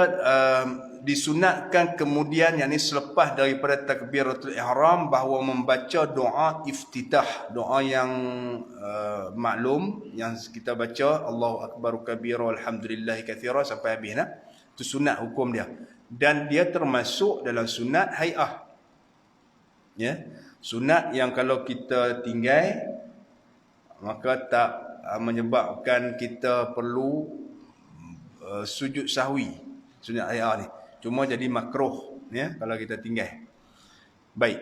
disunatkan kemudian, yakni selepas daripada takbiratul ihram, bahawa membaca doa iftitah, doa yang maklum yang kita baca Allahu akbar kabira alhamdulillahi katsira sampai habis, itu sunat hukum dia, dan dia termasuk dalam sunat hai'ah, ya. Sunat yang kalau kita tinggal maka tak menyebabkan kita perlu sujud sahwi. Sunat hai'ah ni cuma jadi makruh, ya, kalau kita tinggal. Baik.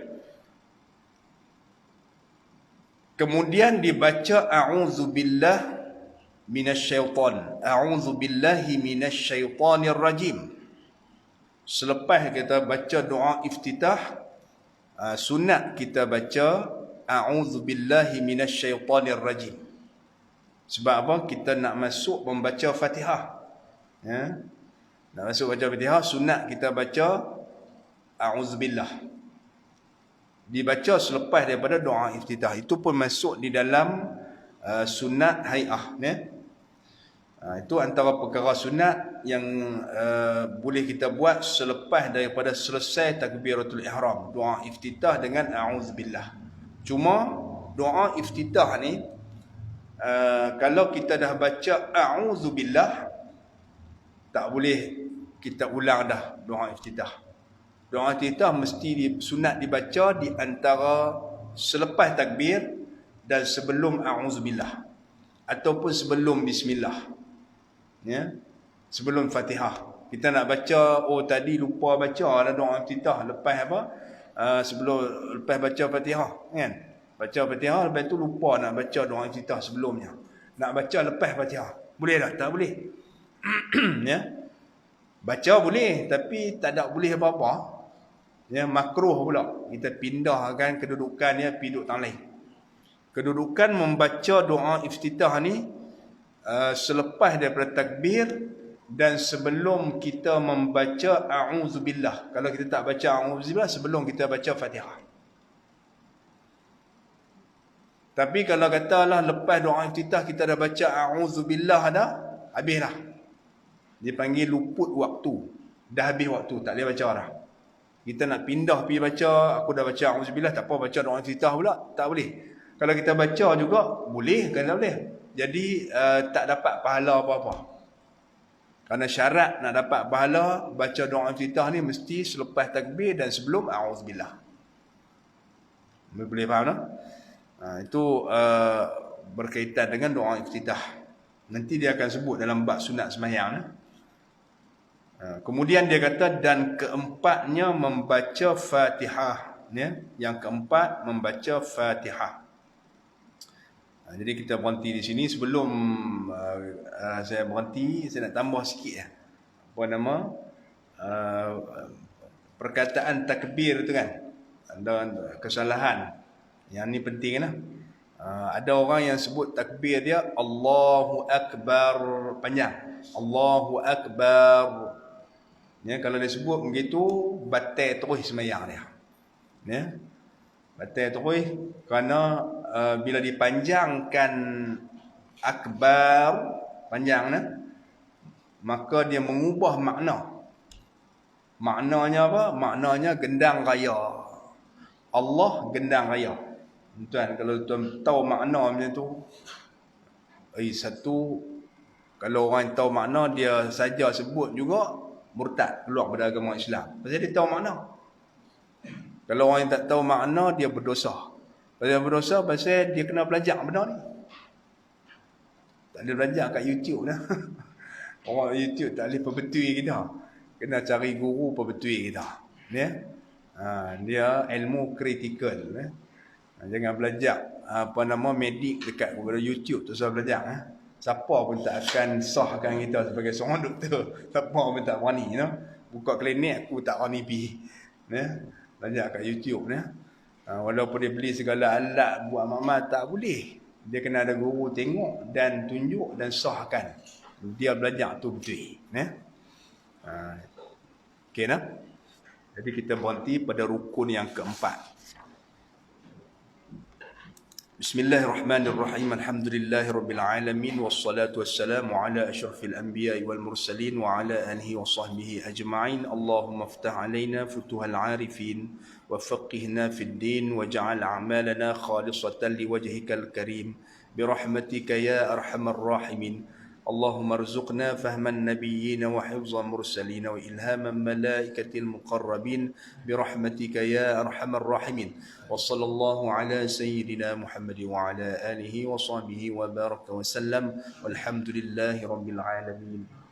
Kemudian dibaca a'udzubillah minasyaitan. A'udzu billahi minasyaitanir rajim. Selepas kita baca doa iftitah, sunat kita baca a'udzu billahi minasyaitanir rajim. Sebab apa? Kita nak masuk membaca Fatihah. Ya. Nak masuk baca Fatihah, sunat kita baca a'udzubillah. Dibaca selepas daripada doa iftitah. Itu pun masuk di dalam sunat hai'ah. Ya. Itu antara perkara sunat yang boleh kita buat selepas daripada selesai takbiratul ihram, doa iftitah dengan a'udzubillah. Cuma doa iftitah ni kalau kita dah baca a'udzubillah, tak boleh kita ulang dah doa iftitah. Doa iftitah mesti sunat dibaca di antara selepas takbir dan sebelum a'udzubillah ataupun sebelum bismillah. Ya, sebelum Fatihah. Kita nak baca, oh tadi lupa baca ada doa iftitah lepas apa? Lepas baca Fatihah, kan? Baca Fatihah lepas tu lupa nak baca doa iftitah sebelumnya. Nak baca lepas Fatihah. Boleh tak? Tak boleh. Ya. Baca boleh tapi tak ada boleh apa-apa. Ya, makruh pula. Kita pindahkan kedudukannya pergi duduk tang lain. Kedudukan membaca doa iftitah ni selepas daripada takbir dan sebelum kita membaca a'udzubillah. Kalau kita tak baca a'udzubillah sebelum kita baca Fatihah. Tapi kalau katalah lepas doa iftitah kita dah baca a'udzubillah dah, habis dah. Dia panggil luput waktu. Dah habis waktu, tak boleh baca dah. Kita nak pindah pergi baca, aku dah baca a'udzubillah, tak apa baca doa iftitah pula, tak boleh. Kalau kita baca juga boleh kan, tak boleh. Jadi tak dapat pahala apa-apa. Kerana syarat nak dapat pahala baca doa iftitah ni mesti selepas takbir dan sebelum a'udzubillah. Boleh faham tak? Itu berkaitan dengan doa iftitah. Nanti dia akan sebut dalam bab sunat sembahyang. Kemudian dia kata dan keempatnya membaca Fatihah. Ya? Yang keempat membaca Fatihah. Jadi kita berhenti di sini. Sebelum saya berhenti, saya nak tambah sikit ya. Apa nama? Perkataan takbir tu kan. Ada kesalahan. Yang ni penting kan. Ada orang yang sebut takbir dia Allahu Akbar panjang. Allahu Akbar. Ya, kalau dia sebut begitu, batal terus sembahyang dia. Ya. Batal terus kerana bila dipanjangkan akbar panjangnya, maka dia mengubah makna. Maknanya apa? Maknanya gendang raya. Allah gendang raya. Tuan, kalau tuan tahu makna macam tu, satu, kalau orang tahu makna dia saja sebut juga murtad, keluar pada agama Islam. Pasal dia tahu makna. Kalau orang yang tak tahu makna, dia berdosa. Dia berdosa pasal dia kena belajar benda ni. Tak boleh belajar kat YouTube dah. Orang YouTube tak boleh perbetui kita. Kena cari guru perbetui kita. Ya? Dia ilmu kritikal. Ya? Jangan belajar medik dekat kepada YouTube tu saya belajar. Siapa pun tak akan sahkan kita sebagai seorang doktor. Siapa pun tak berani. Buka klinik aku tak berani pergi. Ya? Belajar kat YouTube ni. Walaupun dia beli segala alat buat makmal, tak boleh. Dia kena ada guru tengok dan tunjuk dan sahkan. Dia belajar tu betul. Okey nah. Jadi kita berhenti pada rukun yang keempat. Bismillahirrahmanirrahim. Alhamdulillahirabbil alamin wassalatu wassalamu ala asyrafil anbiya'i wal mursalin wa ala alihi wa sahbihi ajma'in. Allahumma iftah alaina futuhal arifin wa faqihna fid din waj'al a'malana khalisatan liwajhikal karim birahmatika ya arhamar rahimin. اللهم ارزقنا فهم النبيين وحفظ المرسلين وإلهام الملائكة المقربين برحمتك يا أرحم الراحمين وصلى الله على سيدنا محمد وعلى آله وصحبه وبارك وسلم والحمد لله رب العالمين.